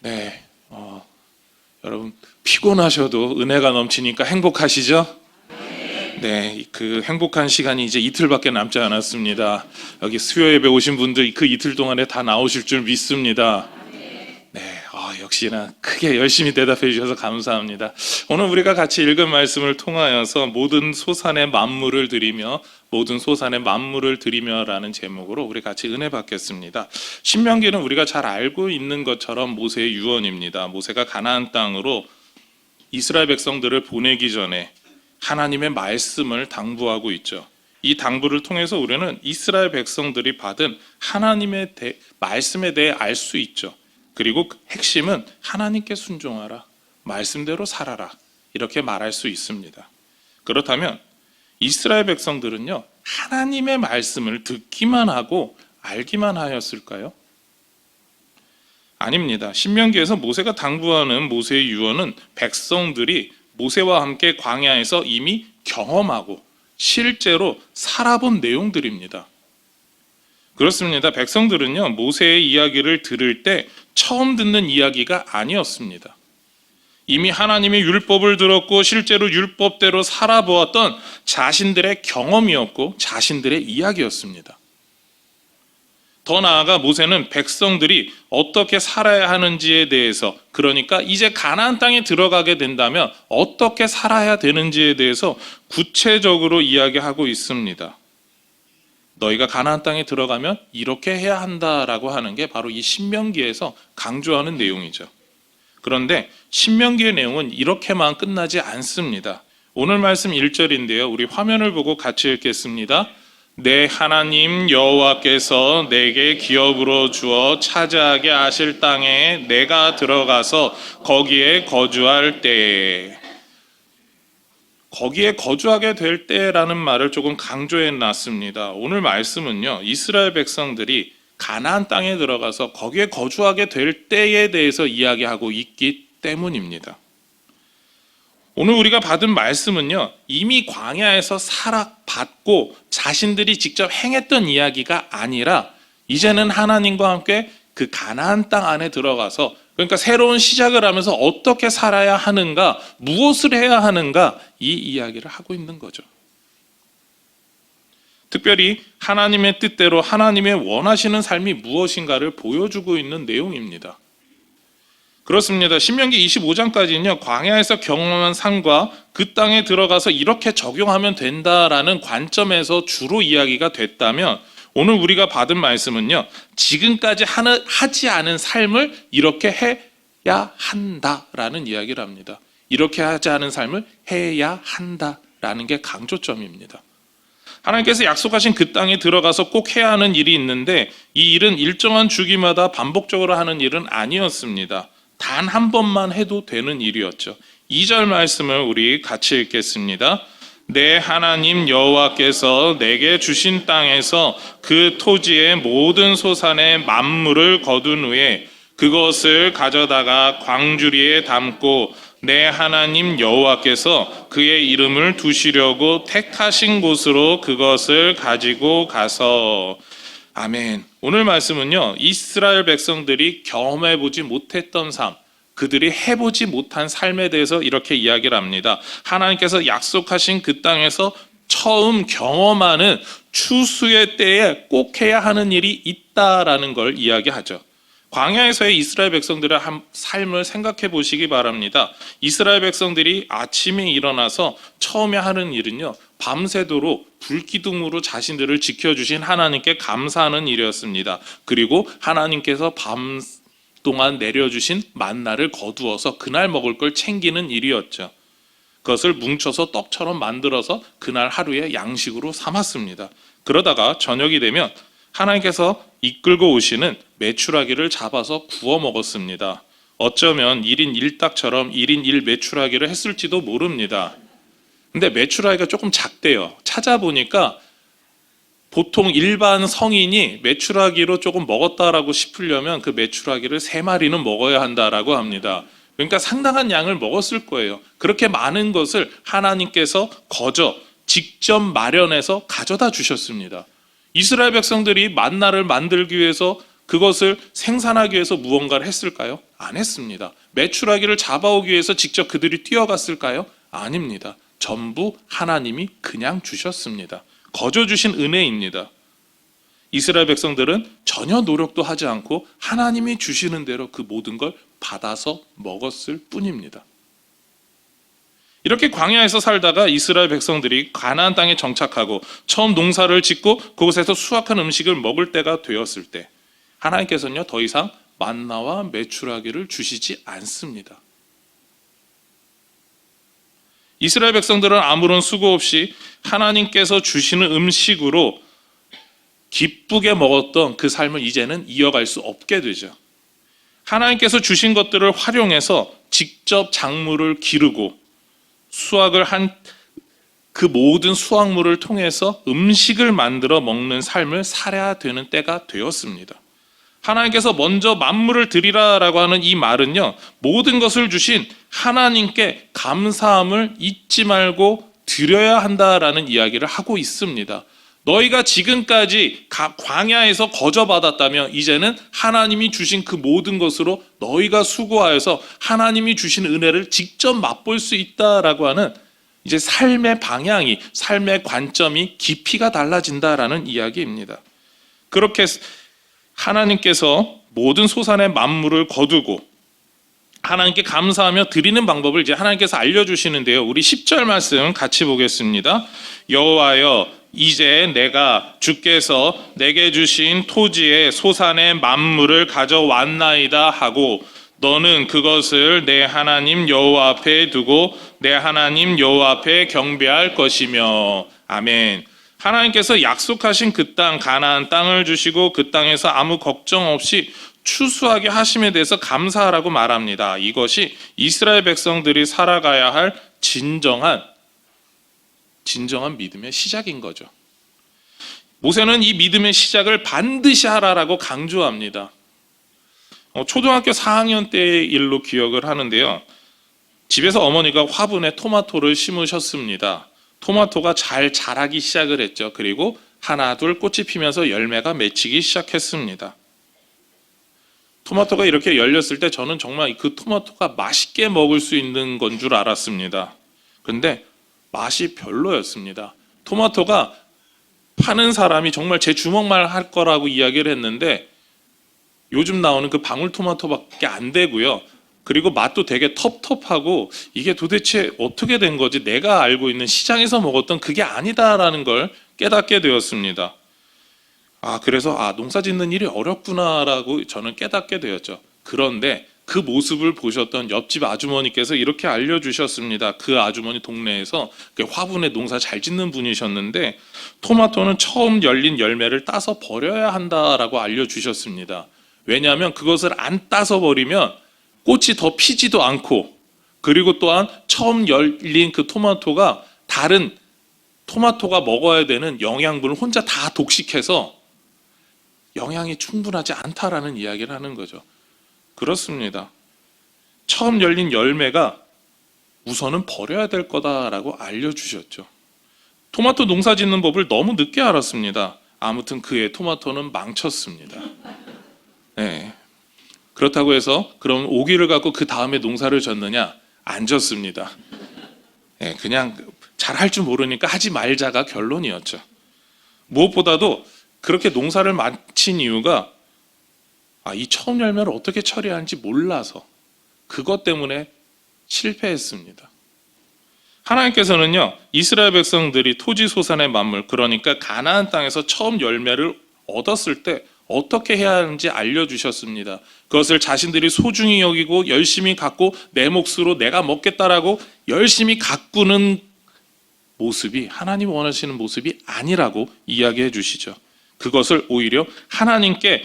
네, 여러분 피곤하셔도 은혜가 넘치니까 행복하시죠? 네, 그 행복한 시간이 이제 이틀밖에 남지 않았습니다. 여기 수요 예배 오신 분들 그 이틀 동안에 다 나오실 줄 믿습니다. 네, 역시나 크게 열심히 대답해 주셔서 감사합니다. 오늘 우리가 같이 읽은 말씀을 통하여서 모든 소산의 만물을 드리며 라는 제목으로 우리 같이 은혜 받겠습니다. 신명기는 우리가 잘 알고 있는 것처럼 모세의 유언입니다. 모세가 가나안 땅으로 이스라엘 백성들을 보내기 전에 하나님의 말씀을 당부하고 있죠. 이 당부를 통해서 우리는 이스라엘 백성들이 받은 하나님의 말씀에 대해 알 수 있죠. 그리고 핵심은 하나님께 순종하라, 말씀대로 살아라, 이렇게 말할 수 있습니다. 그렇다면 이스라엘 백성들은요, 하나님의 말씀을 듣기만 하고 알기만 하였을까요? 아닙니다. 신명기에서 모세가 당부하는 모세의 유언은 백성들이 모세와 함께 광야에서 이미 경험하고 실제로 살아본 내용들입니다. 그렇습니다. 백성들은요, 모세의 이야기를 들을 때 처음 듣는 이야기가 아니었습니다. 이미 하나님의 율법을 들었고 실제로 율법대로 살아보았던 자신들의 경험이었고 자신들의 이야기였습니다. 더 나아가 모세는 백성들이 어떻게 살아야 하는지에 대해서, 그러니까 이제 가나안 땅에 들어가게 된다면 어떻게 살아야 되는지에 대해서 구체적으로 이야기하고 있습니다. 너희가 가나안 땅에 들어가면 이렇게 해야 한다라고 하는 게 바로 이 신명기에서 강조하는 내용이죠. 그런데 신명기의 내용은 이렇게만 끝나지 않습니다. 오늘 말씀 1절인데요. 우리 화면을 보고 같이 읽겠습니다. 내 하나님 여호와께서 내게 기업으로 주어 차지하게 하실 땅에 내가 들어가서 거기에 거주할 때에, 거기에 거주하게 될 때라는 말을 조금 강조해 놨습니다. 오늘 말씀은요, 이스라엘 백성들이 가나안 땅에 들어가서 거기에 거주하게 될 때에 대해서 이야기하고 있기 때문입니다. 오늘 우리가 받은 말씀은요, 이미 광야에서 살아봤고 자신들이 직접 행했던 이야기가 아니라 이제는 하나님과 함께 그 가나안 땅 안에 들어가서, 그러니까 새로운 시작을 하면서 어떻게 살아야 하는가, 무엇을 해야 하는가, 이 이야기를 하고 있는 거죠. 특별히 하나님의 뜻대로 하나님의 원하시는 삶이 무엇인가를 보여주고 있는 내용입니다. 그렇습니다. 신명기 25장까지는요, 광야에서 경험한 삶과 그 땅에 들어가서 이렇게 적용하면 된다라는 관점에서 주로 이야기가 됐다면, 오늘 우리가 받은 말씀은요, 지금까지 하지 않은 삶을 이렇게 해야 한다라는 이야기를 합니다. 이렇게 하지 않은 삶을 해야 한다라는 게 강조점입니다. 하나님께서 약속하신 그 땅에 들어가서 꼭 해야 하는 일이 있는데, 이 일은 일정한 주기마다 반복적으로 하는 일은 아니었습니다. 단 한 번만 해도 되는 일이었죠. 2절 말씀을 우리 같이 읽겠습니다. 내 하나님 여호와께서 내게 주신 땅에서 그 토지의 모든 소산의 만물을 거둔 후에 그것을 가져다가 광주리에 담고 내 하나님 여호와께서 그의 이름을 두시려고 택하신 곳으로 그것을 가지고 가서. 아멘. 오늘 말씀은요, 이스라엘 백성들이 경험해보지 못했던 삶, 그들이 해보지 못한 삶에 대해서 이렇게 이야기를 합니다. 하나님께서 약속하신 그 땅에서 처음 경험하는 추수의 때에 꼭 해야 하는 일이 있다라는 걸 이야기하죠. 광야에서의 이스라엘 백성들의 삶을 생각해 보시기 바랍니다. 이스라엘 백성들이 아침에 일어나서 처음에 하는 일은요, 밤새도록 불기둥으로 자신들을 지켜주신 하나님께 감사하는 일이었습니다. 그리고 하나님께서 밤 동안 내려주신 만나를 거두어서 그날 먹을 걸 챙기는 일이었죠. 그것을 뭉쳐서 떡처럼 만들어서 그날 하루의 양식으로 삼았습니다. 그러다가 저녁이 되면 하나님께서 이끌고 오시는 메추라기를 잡아서 구워 먹었습니다. 어쩌면 1인 1닭처럼 1인 1메추라기를 했을지도 모릅니다. 근데 메추라기가 조금 작대요. 찾아보니까 보통 일반 성인이 메추라기로 조금 먹었다라고 싶으려면 그 메추라기를 3마리는 먹어야 한다라고 합니다. 그러니까 상당한 양을 먹었을 거예요. 그렇게 많은 것을 하나님께서 직접 마련해서 가져다 주셨습니다. 이스라엘 백성들이 만나를 만들기 위해서, 그것을 생산하기 위해서 무언가를 했을까요? 안 했습니다. 메추라기를 잡아오기 위해서 직접 그들이 뛰어갔을까요? 아닙니다. 전부 하나님이 그냥 주셨습니다. 거저 주신 은혜입니다. 이스라엘 백성들은 전혀 노력도 하지 않고 하나님이 주시는 대로 그 모든 걸 받아서 먹었을 뿐입니다. 이렇게 광야에서 살다가 이스라엘 백성들이 가나안 땅에 정착하고 처음 농사를 짓고 그곳에서 수확한 음식을 먹을 때가 되었을 때 하나님께서는요, 더 이상 만나와 메추라기를 주시지 않습니다. 이스라엘 백성들은 아무런 수고 없이 하나님께서 주시는 음식으로 기쁘게 먹었던 그 삶을 이제는 이어갈 수 없게 되죠. 하나님께서 주신 것들을 활용해서 직접 작물을 기르고 수확을 한 그 모든 수확물을 통해서 음식을 만들어 먹는 삶을 살아야 되는 때가 되었습니다. 하나님께서 먼저 만물을 드리라라고 하는 이 말은요, 모든 것을 주신 하나님께 감사함을 잊지 말고 드려야 한다라는 이야기를 하고 있습니다. 너희가 지금까지 광야에서 거저받았다면 이제는 하나님이 주신 그 모든 것으로 너희가 수고하여서 하나님이 주신 은혜를 직접 맛볼 수 있다라고 하는 이제 삶의 방향이, 삶의 관점이 깊이가 달라진다라는 이야기입니다. 그렇게 하나님께서 모든 소산의 만물을 거두고 하나님께 감사하며 드리는 방법을 이제 하나님께서 알려주시는데요. 우리 10절 말씀 같이 보겠습니다. 여호와여, 이제 내가 주께서 내게 주신 토지의 소산의 만물을 가져왔나이다 하고 너는 그것을 내 하나님 여호와 앞에 두고 내 하나님 여호와 앞에 경배할 것이며. 아멘. 하나님께서 약속하신 그 땅 가나안 땅을 주시고 그 땅에서 아무 걱정 없이 추수하게 하심에 대해서 감사하라고 말합니다. 이것이 이스라엘 백성들이 살아가야 할 진정한 진정한 믿음의 시작인 거죠. 모세는 이 믿음의 시작을 반드시 하라라고 강조합니다. 초등학교 4학년 때의 일로 기억을 하는데요. 집에서 어머니가 화분에 토마토를 심으셨습니다. 토마토가 잘 자라기 시작을 했죠. 그리고 하나 둘 꽃이 피면서 열매가 맺히기 시작했습니다. 토마토가 이렇게 열렸을 때 저는 정말 그 토마토가 맛있게 먹을 수 있는 건 줄 알았습니다. 그런데 맛이 별로였습니다. 토마토가 파는 사람이 정말 제 주먹만 할 거라고 이야기를 했는데 요즘 나오는 그 방울토마토밖에 안 되고요. 그리고 맛도 되게 텁텁하고 이게 도대체 어떻게 된 거지? 내가 알고 있는 시장에서 먹었던 그게 아니다라는 걸 깨닫게 되었습니다. 그래서 농사 짓는 일이 어렵구나라고 저는 깨닫게 되었죠. 그런데 그 모습을 보셨던 옆집 아주머니께서 이렇게 알려주셨습니다. 그 아주머니 동네에서 화분에 농사 잘 짓는 분이셨는데 토마토는 처음 열린 열매를 따서 버려야 한다라고 알려주셨습니다. 왜냐하면 그것을 안 따서 버리면 꽃이 더 피지도 않고 그리고 또한 처음 열린 그 토마토가 다른 토마토가 먹어야 되는 영양분을 혼자 다 독식해서 영양이 충분하지 않다라는 이야기를 하는 거죠. 그렇습니다. 처음 열린 열매가 우선은 버려야 될 거다라고 알려주셨죠. 토마토 농사 짓는 법을 너무 늦게 알았습니다. 아무튼 그의 토마토는 망쳤습니다. 네. 그렇다고 해서 그럼 오기를 갖고 그 다음에 농사를 졌느냐? 안 졌습니다. 네, 그냥 잘할 줄 모르니까 하지 말자가 결론이었죠. 무엇보다도 그렇게 농사를 마친 이유가 이 처음 열매를 어떻게 처리하는지 몰라서 그것 때문에 실패했습니다. 하나님께서는요, 이스라엘 백성들이 토지 소산의 만물, 그러니까 가나안 땅에서 처음 열매를 얻었을 때 어떻게 해야 하는지 알려주셨습니다. 그것을 자신들이 소중히 여기고 열심히 갖고 내 몫으로 내가 먹겠다라고 열심히 가꾸는 모습이 하나님 원하시는 모습이 아니라고 이야기해 주시죠. 그것을 오히려 하나님께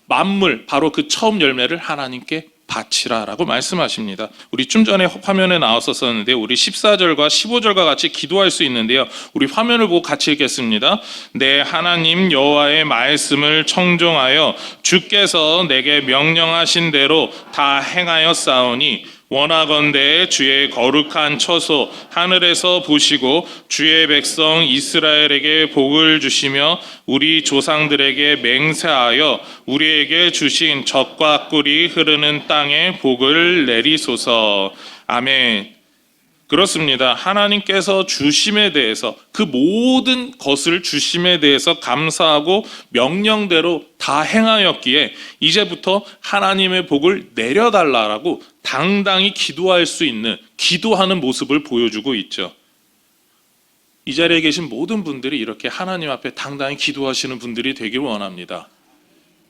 만물, 바로 그 처음 열매를 하나님께 바치라라고 말씀하십니다. 우리 좀 전에 화면에 나왔었는데 우리 14절과 15절과 같이 기도할 수 있는데요. 우리 화면을 보고 같이 읽겠습니다. 내 하나님 여호와의 말씀을 청종하여 주께서 내게 명령하신 대로 다 행하였사오니 원하건대 주의 거룩한 처소 하늘에서 보시고 주의 백성 이스라엘에게 복을 주시며 우리 조상들에게 맹세하여 우리에게 주신 젖과 꿀이 흐르는 땅에 복을 내리소서. 아멘. 그렇습니다. 하나님께서 주심에 대해서, 그 모든 것을 주심에 대해서 감사하고 명령대로 다 행하였기에 이제부터 하나님의 복을 내려달라고 당당히 기도할 수 있는, 기도하는 모습을 보여주고 있죠. 이 자리에 계신 모든 분들이 이렇게 하나님 앞에 당당히 기도하시는 분들이 되길 원합니다.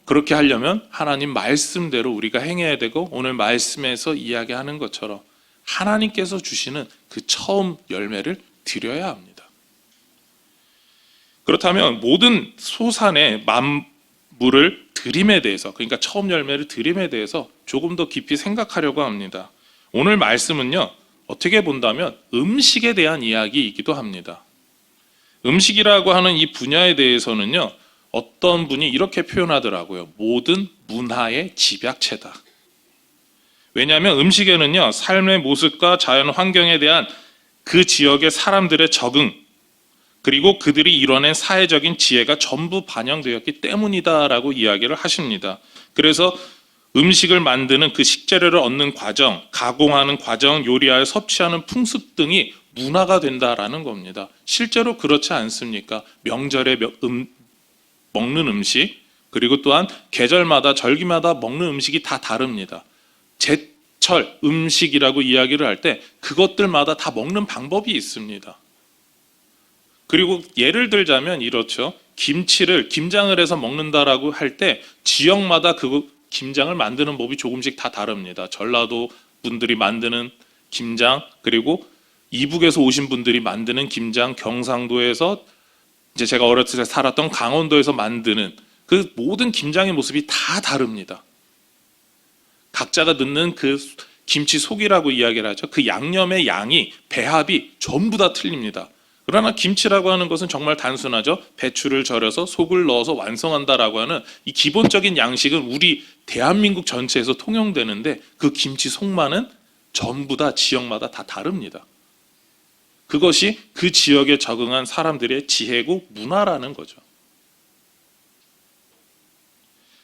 그렇게 하려면 하나님 말씀대로 우리가 행해야 되고, 오늘 말씀에서 이야기하는 것처럼 하나님께서 주시는 그 처음 열매를 드려야 합니다. 그렇다면 모든 소산의 만물을 드림에 대해서, 그러니까 처음 열매를 드림에 대해서 조금 더 깊이 생각하려고 합니다. 오늘 말씀은요, 어떻게 본다면 음식에 대한 이야기이기도 합니다. 음식이라고 하는 이 분야에 대해서는요, 어떤 분이 이렇게 표현하더라고요. 모든 문화의 집약체다. 왜냐하면 음식에는요, 삶의 모습과 자연 환경에 대한 그 지역의 사람들의 적응, 그리고 그들이 이뤄낸 사회적인 지혜가 전부 반영되었기 때문이다라고 이야기를 하십니다. 그래서 음식을 만드는 그 식재료를 얻는 과정, 가공하는 과정, 요리하여 섭취하는 풍습 등이 문화가 된다라는 겁니다. 실제로 그렇지 않습니까? 명절에 먹는 음식, 그리고 또한 계절마다 절기마다 먹는 음식이 다 다릅니다. 제철 음식이라고 이야기를 할 때 그것들마다 다 먹는 방법이 있습니다. 그리고 예를 들자면 이렇죠. 김장을 해서 먹는다라고 할 때 지역마다 그 김장을 만드는 법이 조금씩 다 다릅니다. 전라도 분들이 만드는 김장, 그리고 이북에서 오신 분들이 만드는 김장, 경상도에서 이제 제가 어렸을 때 살았던 강원도에서 만드는 그 모든 김장의 모습이 다 다릅니다. 각자가 넣는 그 김치 속이라고 이야기를 하죠. 그 양념의 양이, 배합이 전부 다 틀립니다. 그러나 김치라고 하는 것은 정말 단순하죠. 배추를 절여서 속을 넣어서 완성한다라고 하는 이 기본적인 양식은 우리 대한민국 전체에서 통용되는데, 그 김치 속만은 전부 다 지역마다 다 다릅니다. 그것이 그 지역에 적응한 사람들의 지혜고 문화라는 거죠.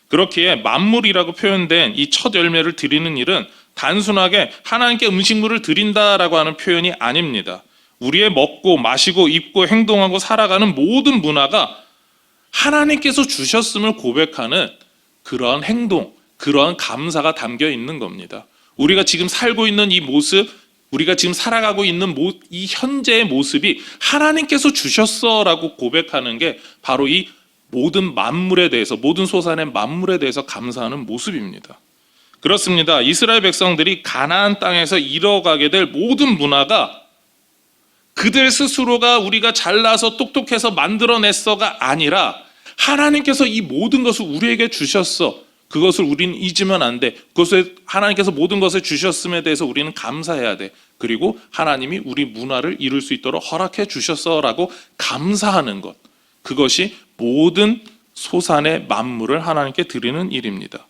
그렇기에 만물이라고 표현된 이 첫 열매를 드리는 일은 단순하게 하나님께 음식물을 드린다라고 하는 표현이 아닙니다. 우리의 먹고 마시고 입고 행동하고 살아가는 모든 문화가 하나님께서 주셨음을 고백하는 그러한 행동, 그러한 감사가 담겨 있는 겁니다. 우리가 지금 살고 있는 이 모습, 우리가 지금 살아가고 있는 이 현재의 모습이 하나님께서 주셨어라고 고백하는 게 바로 이 모든 만물에 대해서, 모든 소산의 만물에 대해서 감사하는 모습입니다. 그렇습니다. 이스라엘 백성들이 가나안 땅에서 이뤄가게 될 모든 문화가 그들 스스로가 우리가 잘나서 똑똑해서 만들어냈어가 아니라 하나님께서 이 모든 것을 우리에게 주셨어. 그것을 우리는 잊으면 안 돼. 그것을 하나님께서 모든 것을 주셨음에 대해서 우리는 감사해야 돼. 그리고 하나님이 우리 문화를 이룰 수 있도록 허락해 주셨어라고 감사하는 것. 그것이 모든 소산의 만물을 하나님께 드리는 일입니다.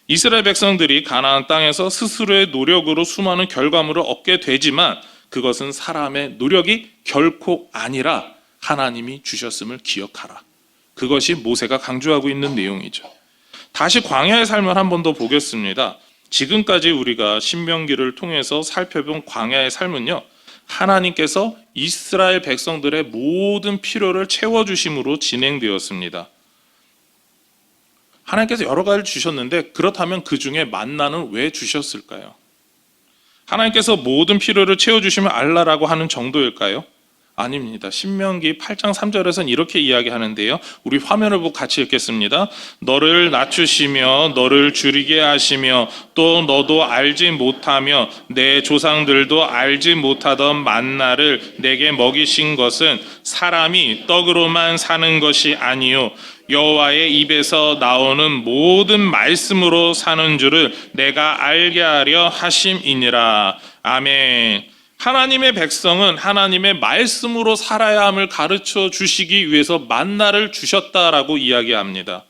이스라엘 백성들이 가나안 땅에서 스스로의 노력으로 수많은 결과물을 얻게 되지만 그것은 사람의 노력이 결코 아니라 하나님이 주셨음을 기억하라. 그것이 모세가 강조하고 있는 내용이죠. 다시 광야의 삶을 한 번 더 보겠습니다. 지금까지 우리가 신명기를 통해서 살펴본 광야의 삶은요, 하나님께서 이스라엘 백성들의 모든 필요를 채워주심으로 진행되었습니다. 하나님께서 여러 가지를 주셨는데 그렇다면 그 중에 만나는 왜 주셨을까요? 하나님께서 모든 필요를 채워주시면 알라라고 하는 정도일까요? 아닙니다. 신명기 8장 3절에서는 이렇게 이야기하는데요. 우리 화면을 보고 같이 읽겠습니다. 너를 낮추시며 너를 줄이게 하시며 또 너도 알지 못하며 내 조상들도 알지 못하던 만나를 내게 먹이신 것은 사람이 떡으로만 사는 것이 아니요 여호와의 입에서 나오는 모든 말씀으로 사는 줄을 내가 알게 하려 하심이니라. 아멘. 하나님의 백성은 하나님의 말씀으로 살아야 함을 가르쳐 주시기 위해서 만나를 주셨다라고 이야기합니다.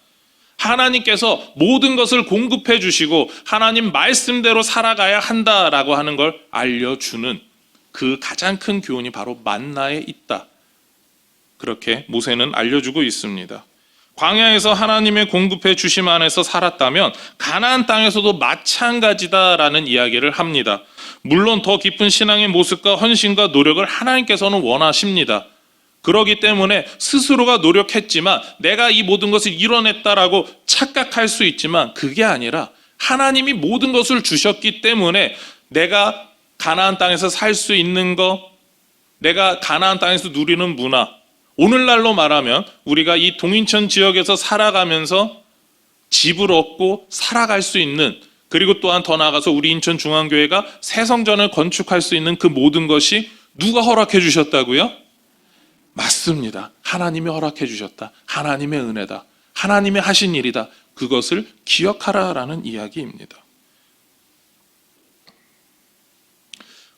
하나님께서 모든 것을 공급해 주시고 하나님 말씀대로 살아가야 한다라고 하는 걸 알려주는 그 가장 큰 교훈이 바로 만나에 있다. 그렇게 모세는 알려주고 있습니다. 광야에서 하나님의 공급해 주심 안에서 살았다면 가나안 땅에서도 마찬가지다라는 이야기를 합니다. 물론 더 깊은 신앙의 모습과 헌신과 노력을 하나님께서는 원하십니다. 그러기 때문에 스스로가 노력했지만 내가 이 모든 것을 이뤄냈다라고 착각할 수 있지만 그게 아니라 하나님이 모든 것을 주셨기 때문에 내가 가나안 땅에서 살 수 있는 것, 내가 가나안 땅에서 누리는 문화, 오늘날로 말하면 우리가 이 동인천 지역에서 살아가면서 집을 얻고 살아갈 수 있는, 그리고 또한 더 나아가서 우리 인천중앙교회가 새 성전을 건축할 수 있는 그 모든 것이 누가 허락해 주셨다고요? 맞습니다. 하나님이 허락해 주셨다. 하나님의 은혜다. 하나님이 하신 일이다. 그것을 기억하라라는 이야기입니다.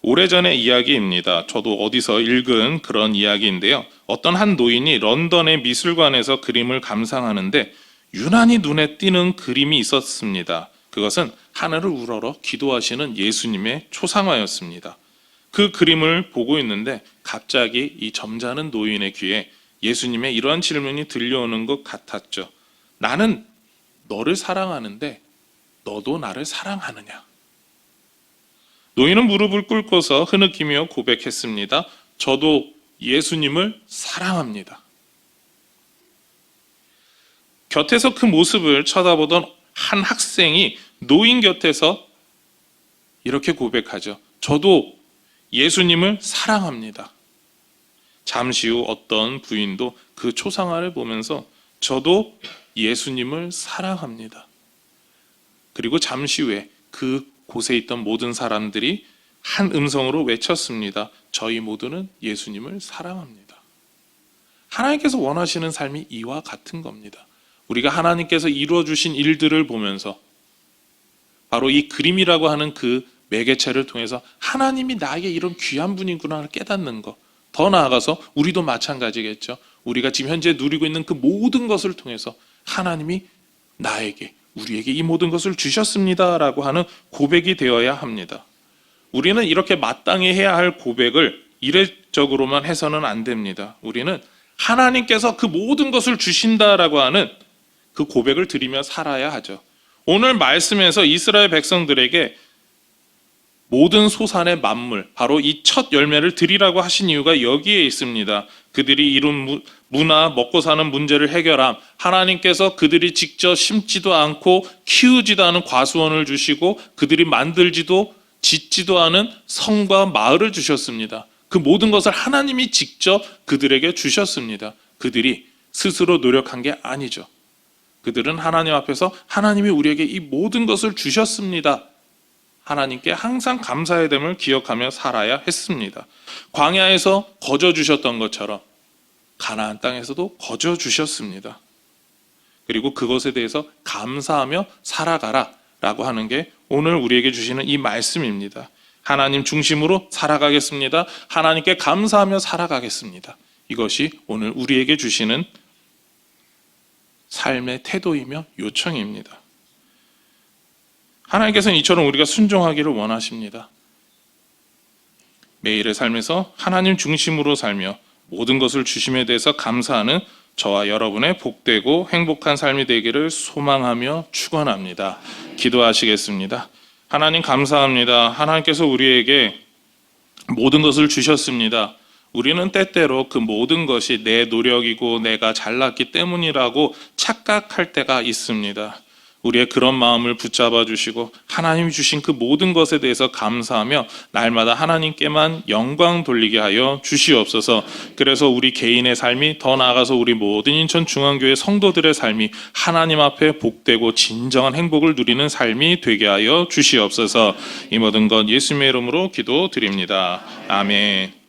오래전의 이야기입니다. 저도 어디서 읽은 그런 이야기인데요. 어떤 한 노인이 런던의 미술관에서 그림을 감상하는데 유난히 눈에 띄는 그림이 있었습니다. 그것은 하늘을 우러러 기도하시는 예수님의 초상화였습니다. 그 그림을 보고 있는데 갑자기 이 점잖은 노인의 귀에 예수님의 이러한 질문이 들려오는 것 같았죠. 나는 너를 사랑하는데 너도 나를 사랑하느냐? 노인은 무릎을 꿇고서 흐느끼며 고백했습니다. 저도 예수님을 사랑합니다. 곁에서 그 모습을 쳐다보던 한 학생이 노인 곁에서 이렇게 고백하죠. 저도 예수님을 사랑합니다. 잠시 후 어떤 부인도 그 초상화를 보면서 저도 예수님을 사랑합니다. 그리고 잠시 후에 그 곳에 있던 모든 사람들이 한 음성으로 외쳤습니다. 저희 모두는 예수님을 사랑합니다. 하나님께서 원하시는 삶이 이와 같은 겁니다. 우리가 하나님께서 이루어 주신 일들을 보면서 바로 이 그림이라고 하는 그 매개체를 통해서 하나님이 나에게 이런 귀한 분이구나를 깨닫는 것. 더 나아가서 우리도 마찬가지겠죠. 우리가 지금 현재 누리고 있는 그 모든 것을 통해서 하나님이 나에게, 우리에게 이 모든 것을 주셨습니다라고 하는 고백이 되어야 합니다. 우리는 이렇게 마땅히 해야 할 고백을 이례적으로만 해서는 안 됩니다. 우리는 하나님께서 그 모든 것을 주신다라고 하는 그 고백을 드리며 살아야 하죠. 오늘 말씀에서 이스라엘 백성들에게 모든 소산의 만물, 바로 이 첫 열매를 드리라고 하신 이유가 여기에 있습니다. 그들이 이룬 문화, 먹고 사는 문제를 해결함, 하나님께서 그들이 직접 심지도 않고 키우지도 않은 과수원을 주시고 그들이 만들지도 짓지도 않은 성과 마을을 주셨습니다. 그 모든 것을 하나님이 직접 그들에게 주셨습니다. 그들이 스스로 노력한 게 아니죠. 그들은 하나님 앞에서 하나님이 우리에게 이 모든 것을 주셨습니다. 하나님께 항상 감사의 됨을 기억하며 살아야 했습니다. 광야에서 거저 주셨던 것처럼 가나안 땅에서도 거저 주셨습니다. 그리고 그것에 대해서 감사하며 살아가라 라고 하는 게 오늘 우리에게 주시는 이 말씀입니다. 하나님 중심으로 살아가겠습니다. 하나님께 감사하며 살아가겠습니다. 이것이 오늘 우리에게 주시는 삶의 태도이며 요청입니다. 하나님께서는 이처럼 우리가 순종하기를 원하십니다. 매일의 삶에서 하나님 중심으로 살며 모든 것을 주심에 대해서 감사하는 저와 여러분의 복되고 행복한 삶이 되기를 소망하며 축원합니다. 기도하시겠습니다. 하나님 감사합니다. 하나님께서 우리에게 모든 것을 주셨습니다. 우리는 때때로 그 모든 것이 내 노력이고 내가 잘났기 때문이라고 착각할 때가 있습니다. 우리의 그런 마음을 붙잡아 주시고 하나님이 주신 그 모든 것에 대해서 감사하며 날마다 하나님께만 영광 돌리게 하여 주시옵소서. 그래서 우리 개인의 삶이, 더 나아가서 우리 모든 인천중앙교회 성도들의 삶이 하나님 앞에 복되고 진정한 행복을 누리는 삶이 되게 하여 주시옵소서. 이 모든 것 예수님의 이름으로 기도드립니다. 아멘.